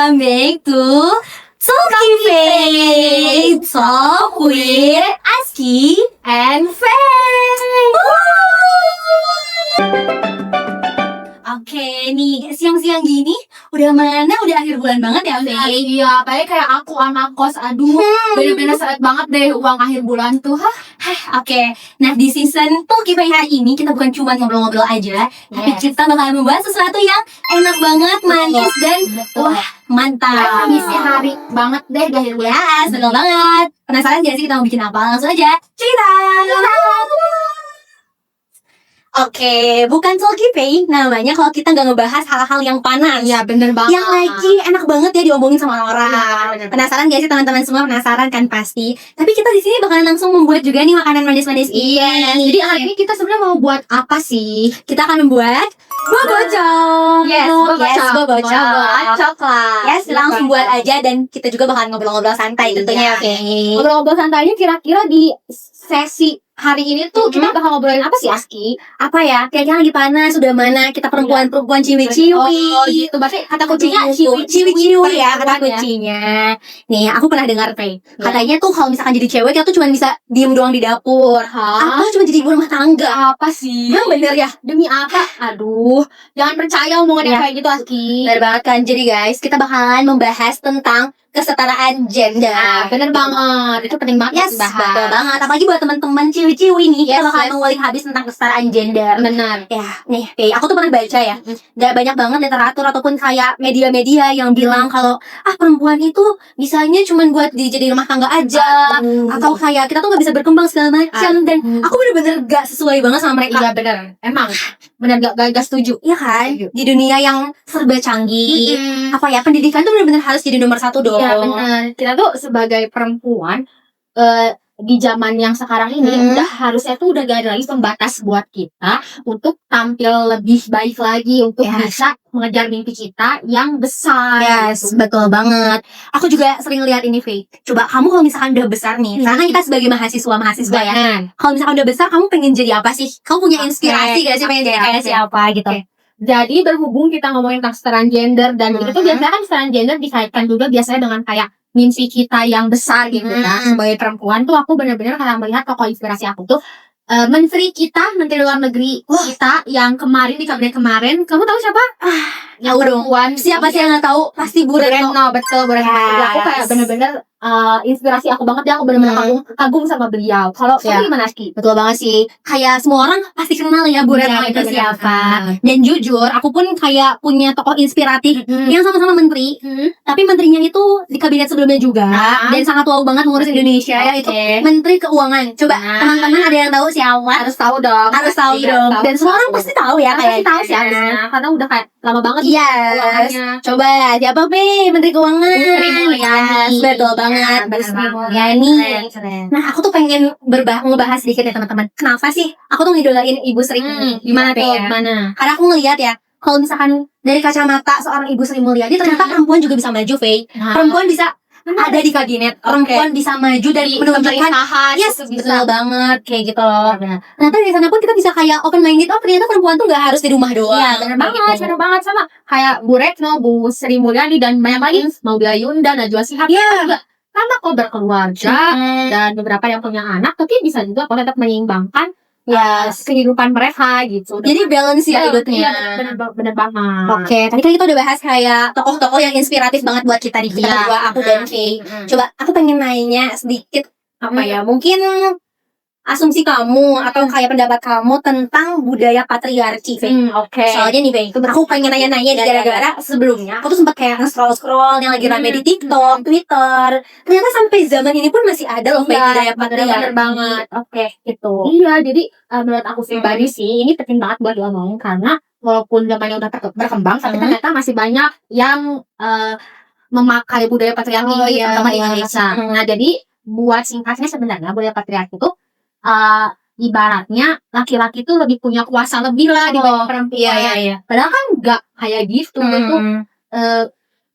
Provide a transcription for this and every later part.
welcome back to Talking Talk with Aski and Faye. Oke nih, siang-siang gini udah akhir bulan banget ya, Faye. Iya, apalagi kayak aku anak kos, aduh, bener-bener seret banget deh uang akhir bulan tuh. Oke, nah di season Talking hari ini kita bukan cuma ngobrol-ngobrol aja, tapi kita bakal membahas sesuatu yang enak banget, manis dan wah mantap. Misi hari banget deh di akhir bulan. Yes, betul banget. Penasaran gak sih kita mau bikin apa? Langsung aja cerita. Oke, bukan Talking namanya kalau kita nggak ngebahas hal-hal yang panas. Iya, bener banget. Yang lagi enak banget ya diomongin sama orang. Bener. Penasaran gak sih teman-teman semua? Penasaran kan pasti. Tapi kita di sini bakalan langsung membuat juga nih makanan manis-manis. Iya, jadi hari ini kita sebenarnya mau buat apa sih? Kita akan membuat bobocong. Yes, bobocong. Coklat. Yes, langsung buat aja dan kita juga bakalan ngobrol-ngobrol santai tentunya. Oke. Ngobrol-ngobrol santainya kira-kira di sesi hari ini tuh kita bakal ngobrolin apa sih, Aski? Apa ya? Kayaknya lagi panas, udah mana kita perempuan-perempuan ciwi-ciwi. Oh gitu, berarti kata kuncinya ciwi-ciwi ya kata kuncinya. Nih, aku pernah dengar, Faye. Katanya tuh kalau misalkan jadi cewek kita tuh cuma bisa diem doang di dapur. Apa cuma jadi ibu rumah tangga? Apa sih? Emang bener ya? Demi apa? Aduh, jangan percaya omongan yang kayak gitu, Aski. Bener banget kan. Jadi guys, kita bakalan membahas tentang kesetaraan gender. Bener banget, itu penting banget Yes, betul banget. Apalagi buat teman-teman ciwi-ciwi nih, kita bakalan mengulik habis tentang kesetaraan gender. Bener. Ya, nih, aku tuh pernah baca ya. Gak banyak banget literatur ataupun kayak media-media yang bilang kalau perempuan itu bisanya cuma buat jadi rumah tangga aja, atau kayak kita tuh gak bisa berkembang segala macam. Dan aku bener-bener gak sesuai banget sama mereka. Iya bener, emang bener gak setuju. Iya kan? Di dunia yang serba canggih, apa ya, pendidikan tuh bener-bener harus jadi nomor satu dong. Iya bener. Kita tuh sebagai perempuan di zaman yang sekarang ini harusnya tuh udah gak ada lagi pembatas buat kita untuk tampil lebih baik lagi, untuk bisa mengejar mimpi kita yang besar. Yes, betul banget. Aku juga sering lihat ini, Faye. Coba kamu kalau misalkan udah besar nih, karena kita sebagai mahasiswa ya. Kalau misalkan udah besar, kamu pengen jadi apa sih? Kamu punya inspirasi gak sih pengen jadi kayak siapa gitu? Jadi berhubung kita ngomongin tentang kesetaraan gender dan itu tuh biasanya kan kesetaraan gender dikaitkan juga biasanya dengan kayak mimpi kita yang besar gitu kan. Sebagai perempuan tuh aku benar-benar kayak melihat tokoh inspirasi aku tuh Menteri luar negeri kita yang kemarin di kabinet kemarin. Kamu tahu siapa? Yang perempuan. Siapa sih yang nggak tahu? Pasti Bu Retno. Betul, Bu Retno. Aku kayak benar-benar inspirasi aku banget ya. Aku benar-benar kagum sama beliau. Kalau kamu gimana, Aski? Betul banget sih. Kayak semua orang pasti kenal ya Bu Retno itu siapa. Dan jujur, aku pun kayak punya tokoh inspiratif yang sama-sama menteri. Tapi menterinya itu di kabinet sebelumnya juga. Dan sangat wow banget ngurus Indonesia ya, itu Menteri Keuangan. Coba teman-teman ada yang tahu siapa? Harus tahu dong. Dan semua orang pasti tahu ya kayaknya. Pasti tahu sih harusnya. Karena udah kayak lama banget. Iya. Coba siapa Menteri Keuangan? Sri Mulyani. Betul banget, Sri Mulyani. Nah, aku tuh pengen ngebahas sedikit ya teman-teman. Kenapa sih aku tuh ngidolain Ibu Sri? Gimana tuh? Gimana? Karena aku ngelihat ya, kalau misalkan dari kacamata seorang Ibu Sri Mulyani, ternyata perempuan juga bisa maju, Faye. Perempuan bisa ada di kabinet, perempuan bisa maju dari menunjukkan betul banget kayak gitu loh. Ternyata di sana pun kita bisa kayak open minded. Ternyata perempuan tuh nggak harus di rumah doang. Iya, bener banget sama kayak Bu Retno, Bu Sri Mulyani dan banyak lagi, Maudy Ayunda, Najwa Shihab juga sama kok berkeluarga dan beberapa yang punya anak, tapi bisa juga kok tetap menyeimbangkan kehidupan mereka gitu. Jadi balance ya hidupnya. Iya, bener banget. Oke, tadi kan kita udah bahas kayak tokoh-tokoh yang inspiratif banget buat kita di berdua, aku dan Faye. Coba aku pengen nanya sedikit mungkin asumsi kamu atau kayak pendapat kamu tentang budaya patriarki, Faye. Soalnya nih, Faye, aku pengen nanya-nanya gara-gara sebelumnya aku tuh sempat kayak nge-scroll yang lagi rame di TikTok, Twitter. Ternyata sampai zaman ini pun masih ada loh budaya patriarki. Bener banget. Gitu. Iya, jadi menurut aku pribadi sih ini penting banget buat diomongin karena walaupun zamannya udah berkembang, tapi ternyata masih banyak yang memakai budaya patriarki terutama di Indonesia. Nah, jadi buat singkatnya sebenarnya budaya patriarki itu ibaratnya laki-laki tuh lebih punya kuasa lebih lah dibanding perempuan. Padahal kan nggak kayak gitu. Itu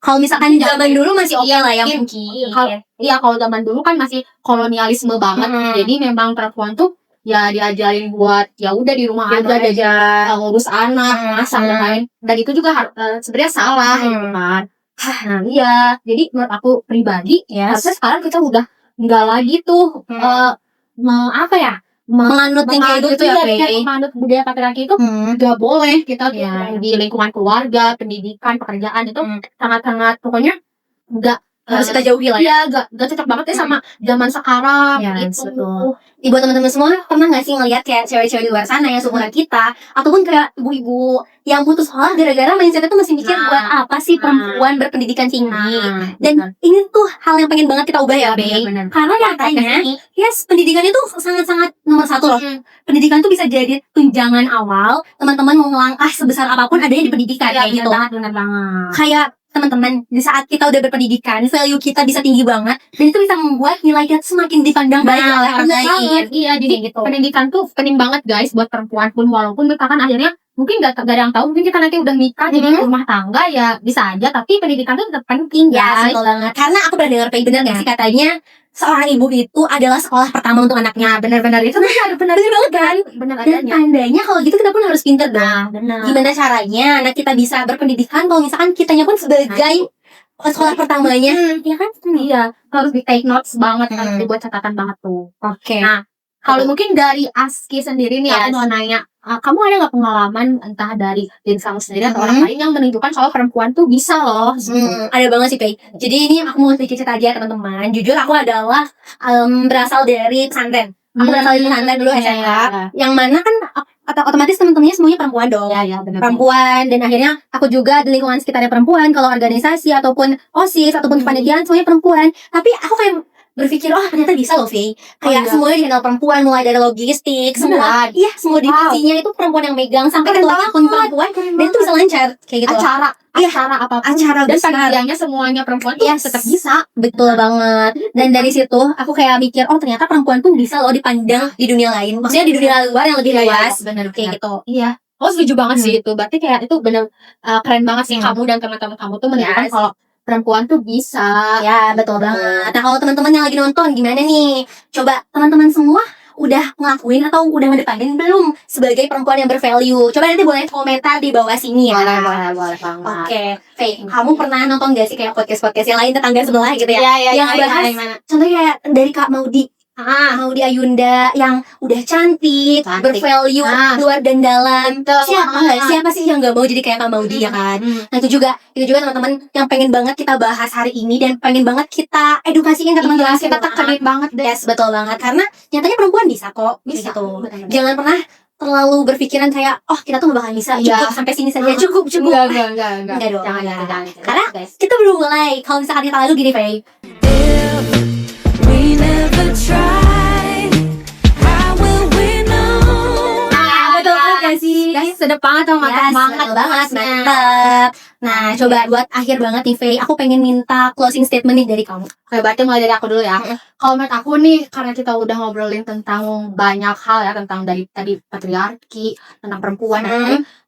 kalau misalkan zaman dulu masih oke lah ya mungkin. Kalau zaman dulu kan masih kolonialisme banget. Jadi memang perempuan tuh ya diajarin buat ya udah di rumah aja ngurus anak, masak dan lain. Dan itu juga sebenarnya salah gitu kan. Nah iya, jadi menurut aku pribadi, Yes. harusnya sekarang kita udah nggak lagi tuh apa ya, Menganut yang kayak gitu ya, Faye. menganut budaya patriarki itu nggak boleh. Kita tuh Iya. di lingkungan keluarga, pendidikan, pekerjaan itu sangat-sangat pokoknya nggak Harus kita jauhi lah ya. Iya, nggak cocok banget ya sama zaman sekarang Yes, gitu. betul. Buat teman-teman semua, pernah nggak sih ngelihat kayak cewek-cewek di luar sana yang seumuran kita, ataupun kayak ibu-ibu yang putus sekolah gara-gara mindsetnya tuh masih mikir buat apa sih perempuan berpendidikan tinggi. Dan ini tuh hal yang pengen banget kita ubah ya, Bey. Karena katanya, yes, pendidikan itu sangat-sangat nomor satu loh. Pendidikan tuh bisa jadi tunjangan awal teman-teman mau melangkah sebesar apapun adanya di pendidikan kayak gitu. Benar banget. Kayak teman-teman, di saat kita udah berpendidikan, value kita bisa tinggi banget, dan itu bisa membuat nilai kita semakin dipandang baik oleh orang lain. Iya, jadi gitu. pendidikan tuh penting banget guys buat perempuan pun, walaupun kita kan akhirnya mungkin gak ada yang tahu, mungkin kita nanti udah nikah jadi rumah tangga ya bisa aja, tapi pendidikan tuh tetap penting Ya, guys. betul banget. Karena aku pernah dengar, bener gak sih katanya seorang ibu itu adalah sekolah pertama untuk anaknya. Benar-benar itu benar banget kan? benar Dan adanya. tandanya kalau gitu kita pun harus pinter dong. Benar. Gimana caranya anak kita bisa berpendidikan kalau misalkan kitanya pun sebagai sekolah pertamanya, ya kan? Iya, harus di take notes banget, harus dibuat catatan banget tuh. Oke. Nah, kalau mungkin dari Aski sendiri nih, aku mau nanya, kamu ada nggak pengalaman entah dari diri kamu sendiri atau orang lain yang menunjukkan kalau perempuan tuh bisa loh? Ada banget sih, Pei. Jadi ini aku mau sedikit cerita aja teman-teman. Jujur aku adalah berasal dari pesantren. Aku berasal dari pesantren dulu SMK. Yang mana kan otomatis teman-temannya semuanya perempuan dong. Ya, benar. Perempuan, dan akhirnya aku juga di lingkungan sekitarnya perempuan. Kalau organisasi ataupun OSIS ataupun kepanitiaan semuanya perempuan. Tapi aku kayak berpikir, oh ternyata bisa loh, Faye. Kayak semuanya dikenal perempuan, mulai dari logistik, semua divisinya itu perempuan yang megang, sampai ketuanya pun perempuan, dan itu bisa lancar kayak gitu. Acara apapun, acara dan besar. panitianya semuanya perempuan tuh tetap bisa. Betul banget. Dan dari situ aku kayak mikir, oh ternyata perempuan pun bisa loh dipandang di dunia lain. Maksudnya di dunia luar yang lebih luas. Benar Kayak gitu. Iya. Oh, setuju banget sih itu. Berarti kayak itu benar keren banget sih kamu dan teman-teman kamu tuh menunjukkan kalau perempuan tuh bisa. Ya, betul banget. Nah, kalau teman-teman yang lagi nonton gimana nih? Coba teman-teman semua udah ngelakuin atau udah ngedepanin belum sebagai perempuan yang bervalue? Coba nanti boleh komentar di bawah sini ya. Boleh banget. Oke, Faye, kamu pernah nonton gak sih kayak podcast yang lain tetangga sebelah gitu ya? Iya, yang bahas, contohnya kayak dari Kak Maudi. Maudi Ayunda yang udah cantik. Bervalue, luar dan dalam. Siapa sih yang gak mau jadi kayak Kak Maudi ya kan? Nah itu juga teman-teman yang pengen banget kita bahas hari ini dan pengen banget kita edukasiin ke teman-teman kita tekenin banget deh. Yes, betul banget. Karena nyatanya perempuan bisa kok. Bisa. Gitu. Jangan pernah terlalu berpikiran kayak, oh kita tuh gak bakal bisa, cukup sampai sini saja, cukup. Enggak. Enggak dong. Jangan. Karena kita belum mulai. Kalau misalkan kita lalu gini, Faye. We never try, how will we know? Betul kan sih? Guys, sedep banget tuh, mantap banget. Mantap. Nah, coba buat akhir banget nih, Faye, aku pengen minta closing statement nih dari kamu. Oke, berarti mulai dari aku dulu ya. Kalau menurut aku nih, karena kita udah ngobrolin tentang banyak hal ya, tentang dari tadi patriarki, tentang perempuan.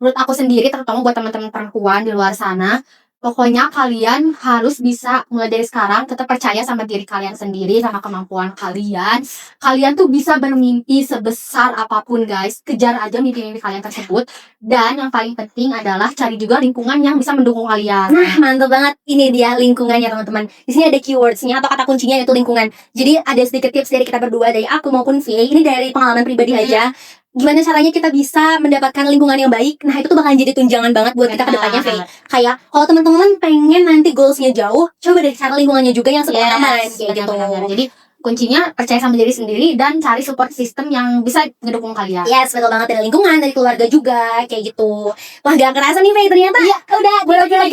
Menurut aku sendiri, terutama buat teman-teman perempuan di luar sana, pokoknya kalian harus bisa mulai dari sekarang tetap percaya sama diri kalian sendiri, sama kemampuan kalian. Kalian tuh bisa bermimpi sebesar apapun guys. Kejar aja mimpi-mimpi kalian tersebut. Dan yang paling penting adalah cari juga lingkungan yang bisa mendukung kalian. Nah, mantap banget. Ini dia lingkungannya, teman-teman. Di sini ada keywordsnya atau kata kuncinya, yaitu lingkungan. Jadi ada sedikit tips dari kita berdua, dari aku maupun Faye. Ini dari pengalaman pribadi aja. Gimana caranya kita bisa mendapatkan lingkungan yang baik. Nah itu tuh bakalan jadi tunjangan banget buat kita ke depannya, Faye. Kayak kalau teman-teman pengen nanti goalsnya jauh, coba deh cari lingkungannya juga yang sepemahaman kayak gitu. Jadi kuncinya percaya sama diri sendiri dan cari support system yang bisa ngedukung kalian. Yes, betul banget. Dari lingkungan, dari keluarga juga kayak gitu. Wah, gak kerasa nih, Faye, ternyata udah jadi.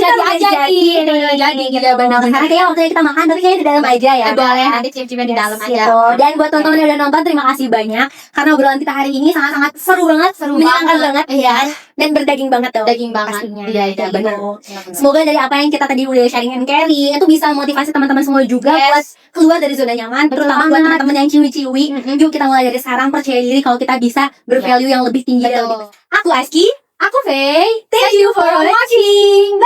Karena kayak waktu kita makan tapi kayaknya di dalam aja ya. Boleh, nanti cip-cipnya di dalam aja. Gitu. Dan buat teman-teman yang udah nonton, terima kasih banyak karena obrolan kita hari ini sangat-sangat seru banget, menyenangkan banget ya, dan berdaging banget dong. Daging banget. Pastinya. Iya, benar. Semoga dari apa yang kita tadi udah sharing and carry itu bisa motivasi teman-teman semua juga buat keluar dari zona nyaman, terutama buat teman-teman yang ciwi-ciwi. Yuk kita mulai dari sekarang, percaya diri kalau kita bisa bervalue yang lebih tinggi dan lebih. Aku Aski, Aku Faye. thank you for watching.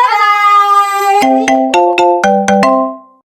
Bye.